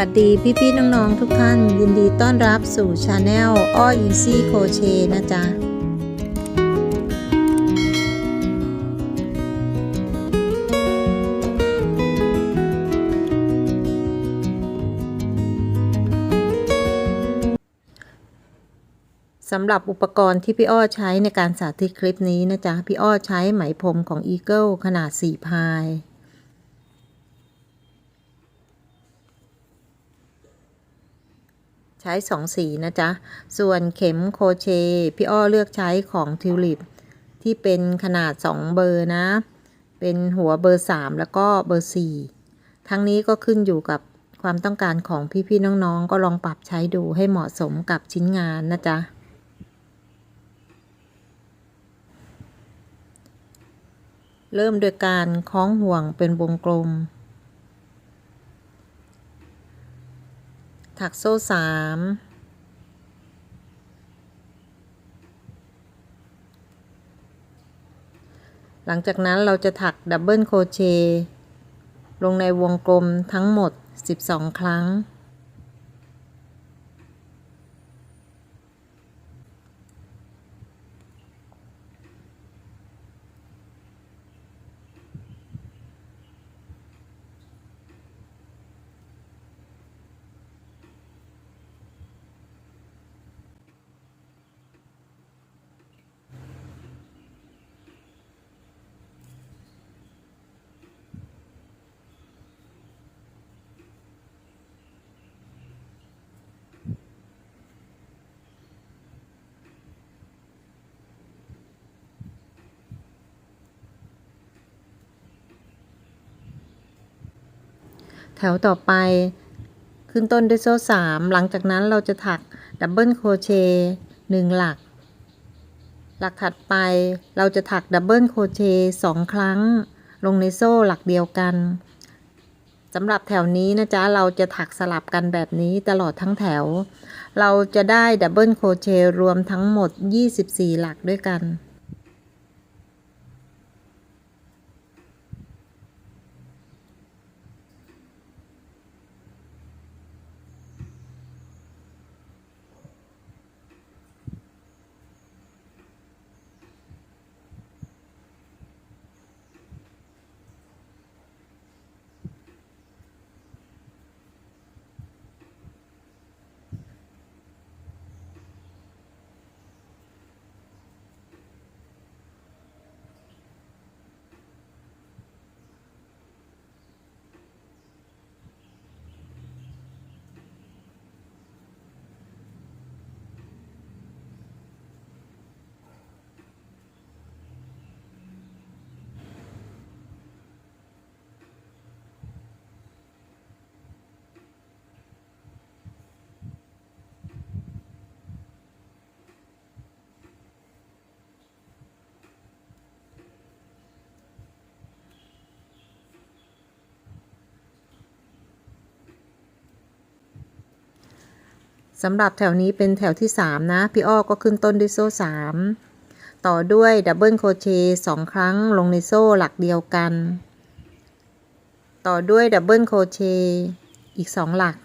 วัสดีพี่ๆน้องๆทุกท่านยินดีต้อนรับสู่ชาแนลอ้ออีซี่โคเชนะจ๊ะสำหรับอุปกรณ์ที่พี่อ้อใช้ในการสาธิตคลิปนี้นะจ๊ะพี่อ้อใช้ไหมพรมของ Eagle ขนาด4พายใช้2สีนะจ๊ะส่วนเข็มโคเชพี่อ้อเลือกใช้ของทิวลิปที่เป็นขนาด2เบอร์นะเป็นหัวเบอร์3แล้วก็เบอร์4ทั้งนี้ก็ขึ้นอยู่กับความต้องการของพี่ๆน้องๆก็ลองปรับใช้ดูให้เหมาะสมกับชิ้นงานนะจ๊ะเริ่มโดยการคล้องห่วงเป็นวงกลมถักโซ่3หลังจากนั้นเราจะถักดับเบิลโครเชต์ลงในวงกลมทั้งหมด12ครั้งแถวต่อไปขึ้นต้นด้วยโซ่3หลังจากนั้นเราจะถักดับเบิลโครเชต์1หลักถัดไปเราจะถักดับเบิลโครเชต์2ครั้งลงในโซ่หลักเดียวกันสำหรับแถวนี้นะจ๊ะเราจะถักสลับกันแบบนี้ตลอดทั้งแถวเราจะได้ดับเบิลโครเชต์รวมทั้งหมด24หลักด้วยกันสำหรับแถวนี้เป็นแถวที่3นะพี่อ้อก็ขึ้นต้นด้วยโซ่3ต่อด้วยดับเบิลโครเชต์2ครั้งลงในโซ่หลักเดียวกันต่อด้วยดับเบิลโครเชต์อีก2หลัก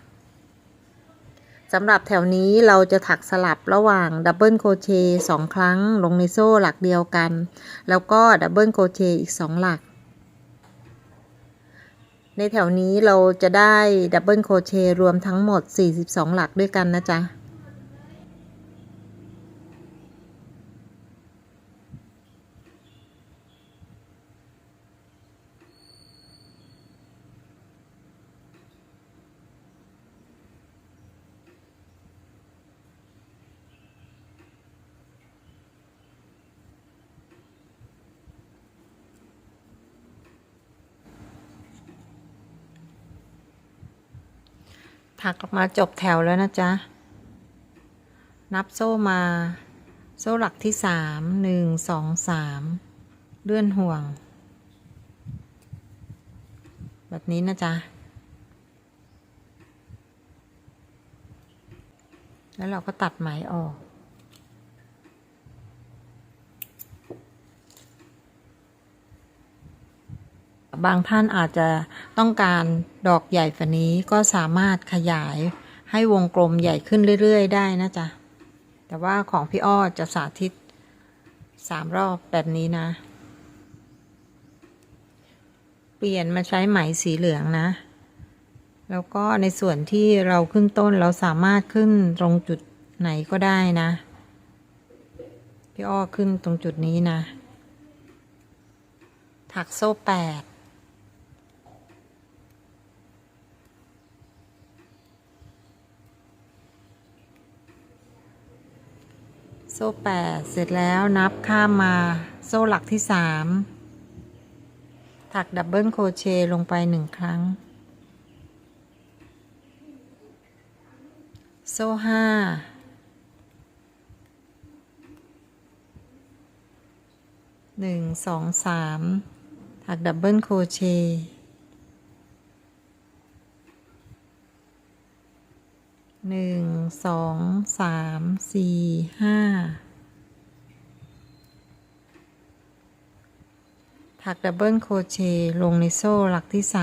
สำหรับแถวนี้เราจะถักสลับระหว่างดับเบิลโครเชต์2ครั้งลงในโซ่หลักเดียวกันแล้วก็ดับเบิลโครเชต์อีก2หลักในแถวนี้เราจะได้ดับเบิลโครเชต์รวมทั้งหมด42หลักด้วยกันนะจ๊ะถักออกมาจบแถวแล้วนะจ๊ะนับโซ่มาโซ่หลักที่3 1 2 3เลื่อนห่วงแบบนี้นะจ๊ะแล้วเราก็ตัดไหมออก ม บางท่านอาจจะต้องการดอกใหญ่ฝันนี้ก็สามารถขยายให้วงกลมใหญ่ขึ้นเรื่อยๆได้นะจ๊ะแต่ว่าของพี่อ้อจะสาธิต3 รอบแบบนี้นะเปลี่ยนมาใช้ไหมสีเหลืองนะแล้วก็ในส่วนที่เราขึ้นต้นเราสามารถขึ้นตรงจุดไหนก็ได้นะพี่อ้อขึ้นตรงจุดนี้นะถักโซ่8โซ่8เสร็จแล้วนับข้ามมาโซ่หลักที่3ถักดับเบิลโครเชต์ลงไป1 ครั้งโซ่5 1 2 3ถักดับเบิลโครเชต์1 2 3 4 5ถักดับเบิลโครเชต์ลงในโซ่หลักที่3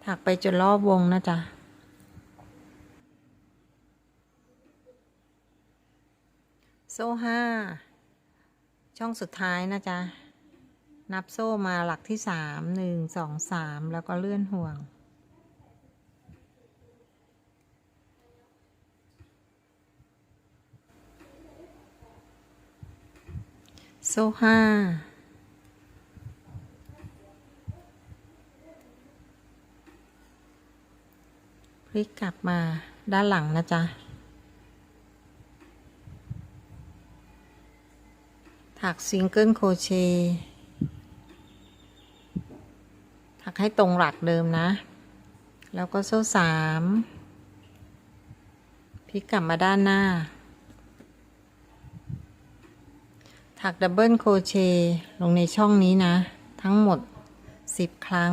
ถักไปจนรอบวงนะจ๊ะโซ่5ช่องสุดท้ายนะจ๊ะนับโซ่มาหลักที่3 1 2 3แล้วก็เลื่อนห่วงโซ่5พลิกกลับมาด้านหลังนะจ๊ะถักซิงเกิลโครเชต์ถักให้ตรงหลักเดิมนะแล้วก็โซ่3พลิกกลับมาด้านหน้าถักดับเบิลโครเชต์ลงในช่องนี้นะทั้งหมด10 ครั้ง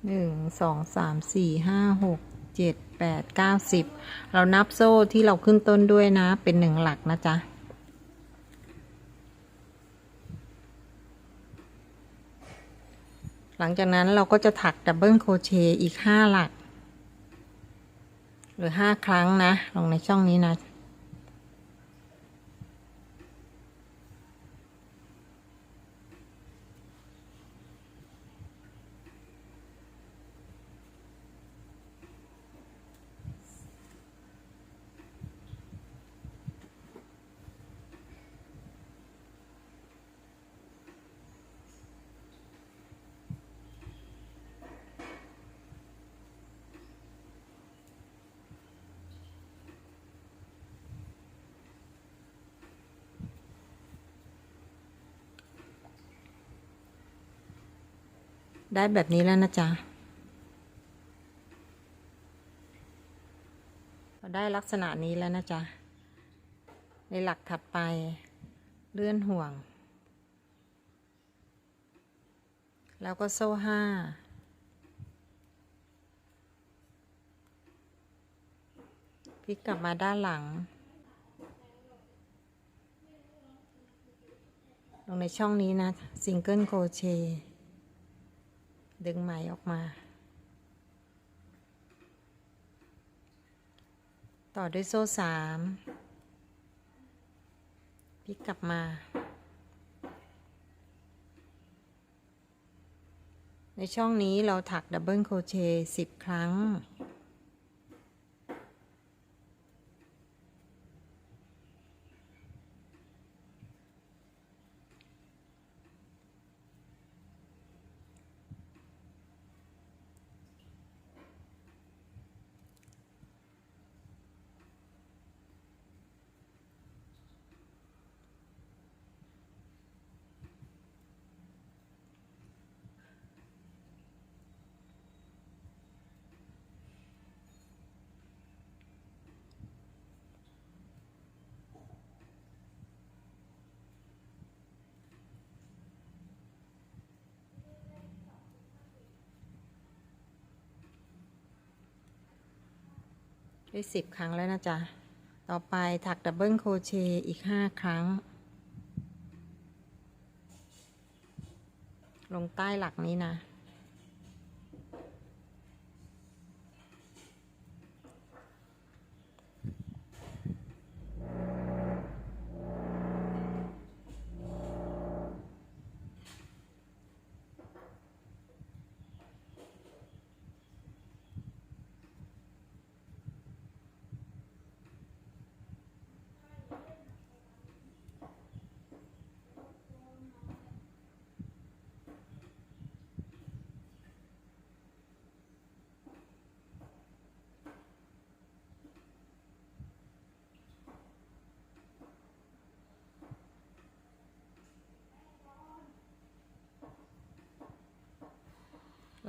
1 2 3 4 5 6 7 8 9 10เรานับโซ่ที่เราขึ้นต้นด้วยนะเป็น1 หลักนะจ๊ะหลังจากนั้นเราก็จะถักดับเบิลโครเชต์อีก5 หลักหรือ5 ครั้งนะลงในช่องนี้นะได้แบบนี้แล้วนะจ๊ะเราได้ลักษณะนี้แล้วนะจ๊ะในหลักถัดไปเลื่อนห่วงแล้วก็โซ่5พลิกกลับมาด้านหลังลงในช่องนี้นะซิงเกิลโครเชต์ดึงไหมออกมาต่อด้วยโซ่3พลิกกลับมาในช่องนี้เราถักดับเบิลโครเชต์10 ครั้ง ได้10 ครั้งแล้วนะจ๊ะต่อไปถักดับเบิลโครเชต์อีก5 ครั้งลงใต้หลักนี้นะ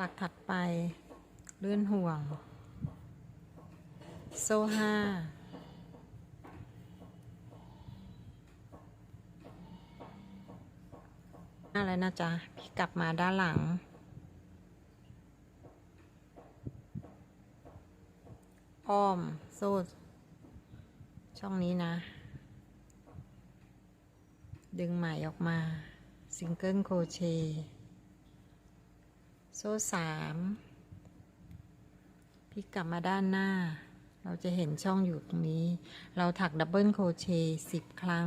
หลักถัดไปเลื่อนห่วงโซ่5อะไรนะจ๊ะพี่กลับมาด้านหลังอ้อมโซ่ช่องนี้นะดึงไหมออกมาซิงเกิลโครเชต์โซ่3พี่กลับมาด้านหน้าเราจะเห็นช่องอยู่ตรงนี้เราถักดับเบิลโครเชต์10 ครั้ง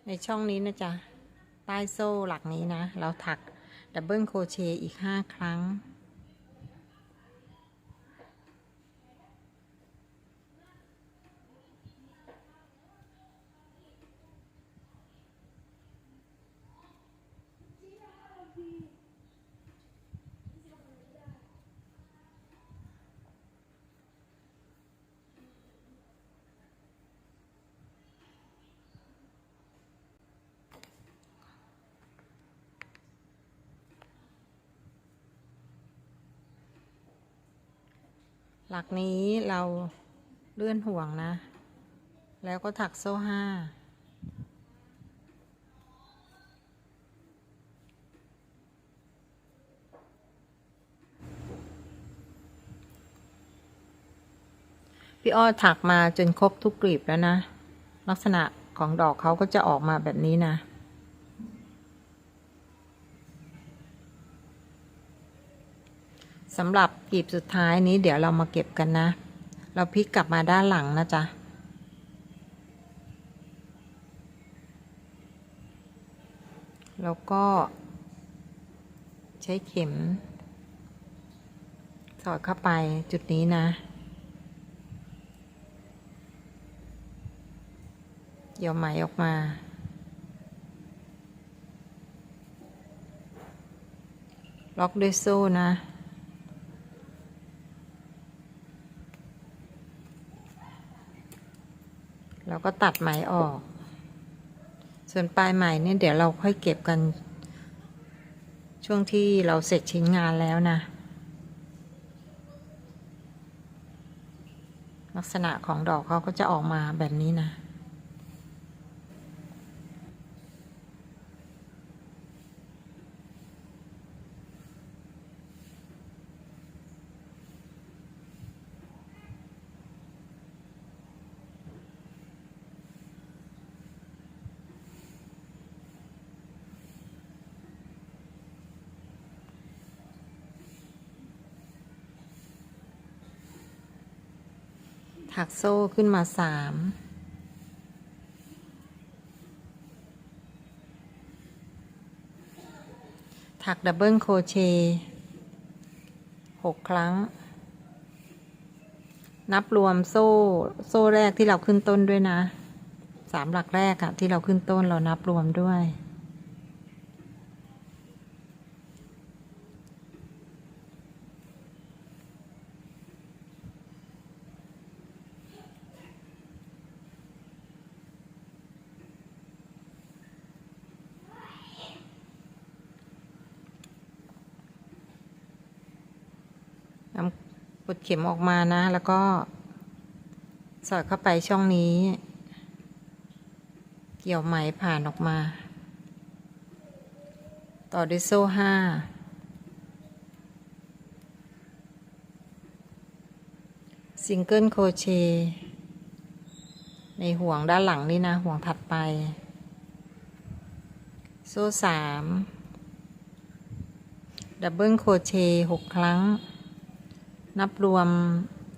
ในช่องนี้นะจ๊ะใต้โซ่หลักนี้นะเราถักดับเบิลโครเชต์อีก5 ครั้งหลักนี้เราเลื่อนห่วงนะแล้วก็ถักโซ่5พี่อ้อถักมาจนครบทุกกลีบแล้วนะลักษณะของดอกเขาก็จะออกมาแบบนี้นะสำหรับกลีบสุดท้ายนี้เดี๋ยวเรามาเก็บกันนะเราพลิกกลับมาด้านหลังนะจ๊ะแล้วก็ใช้เข็มสอดเข้าไปจุดนี้นะเดี๋ยวไหมออกมาล็อกด้วยโซ่นะเราก็ตัดไหมออกส่วนปลายไหมเนี่ยเดี๋ยวเราค่อยเก็บกันช่วงที่เราเสร็จชิ้นงานแล้วนะลักษณะของดอกเขาก็จะออกมาแบบนี้นะถักโซ่ขึ้นมา3ถักดับเบิลโครเชต์ 6 ครั้งนับรวมโซ่แรกที่เราขึ้นต้นด้วยนะ3 หลักแรกอะที่เราขึ้นต้นเรานับรวมด้วยนำปลดเข็มออกมานะแล้วก็สอดเข้าไปช่องนี้เกี่ยวไหมผ่านออกมาต่อด้วยโซ่5ซิงเกิลโครเชต์ในห่วงด้านหลังนี่นะห่วงถัดไปโซ่3ดับเบิลโครเชต์6 ครั้งนับรวม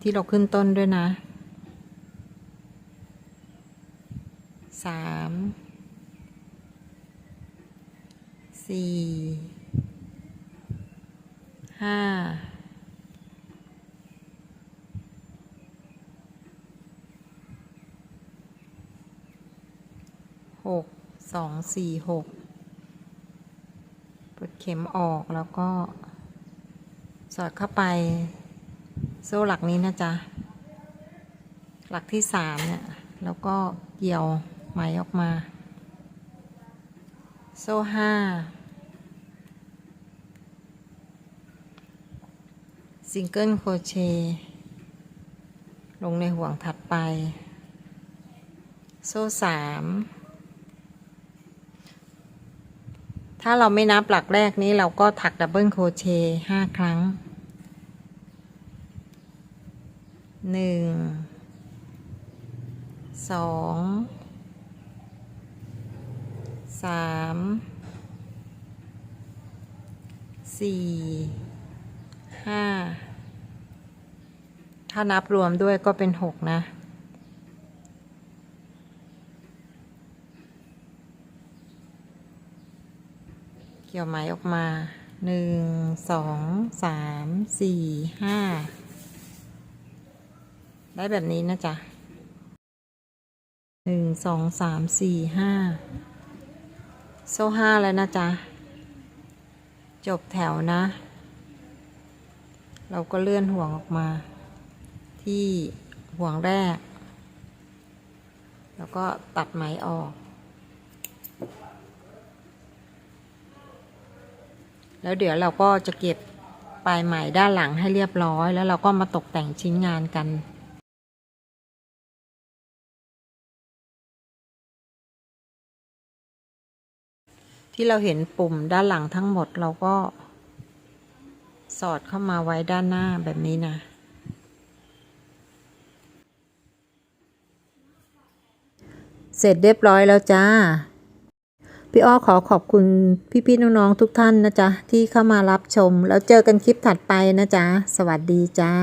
ที่เราขึ้นต้นด้วยนะ3 4 5 6 2 4 6ปลดเข็มออกแล้วก็สอดเข้าไปโซ่หลักนี้นะจ๊ะหลักที่3เนี่ยแล้วก็เกี่ยวไหมออกมาโซ่5ซิงเกิลโครเชต์ลงในห่วงถัดไปโซ่3ถ้าเราไม่นับหลักแรกนี้เราก็ถักดับเบิลโครเชต์5 ครั้ง1 2 3 4 5ถ้านับรวมด้วยก็เป็น6นะเกี่ยวไหมออกมา1 2 3 4 5ได้แบบนี้นะจ๊ะ1 2 3 4 5โซ่5แล้วนะจ๊ะจบแถวนะเราก็เลื่อนห่วงออกมาที่ห่วงแรกแล้วก็ตัดไหมออกแล้วเดี๋ยวเราก็จะเก็บปลายไหมด้านหลังให้เรียบร้อยแล้วเราก็มาตกแต่งชิ้นงานกันที่เราเห็นปุ่มด้านหลังทั้งหมดเราก็สอดเข้ามาไว้ด้านหน้าแบบนี้นะเสร็จเรียบร้อยแล้วจ้าพี่อ้อขอบคุณพี่ๆน้องๆทุกท่านนะจ๊ะที่เข้ามารับชมแล้วเจอกันคลิปถัดไปนะจ๊ะสวัสดีจ้า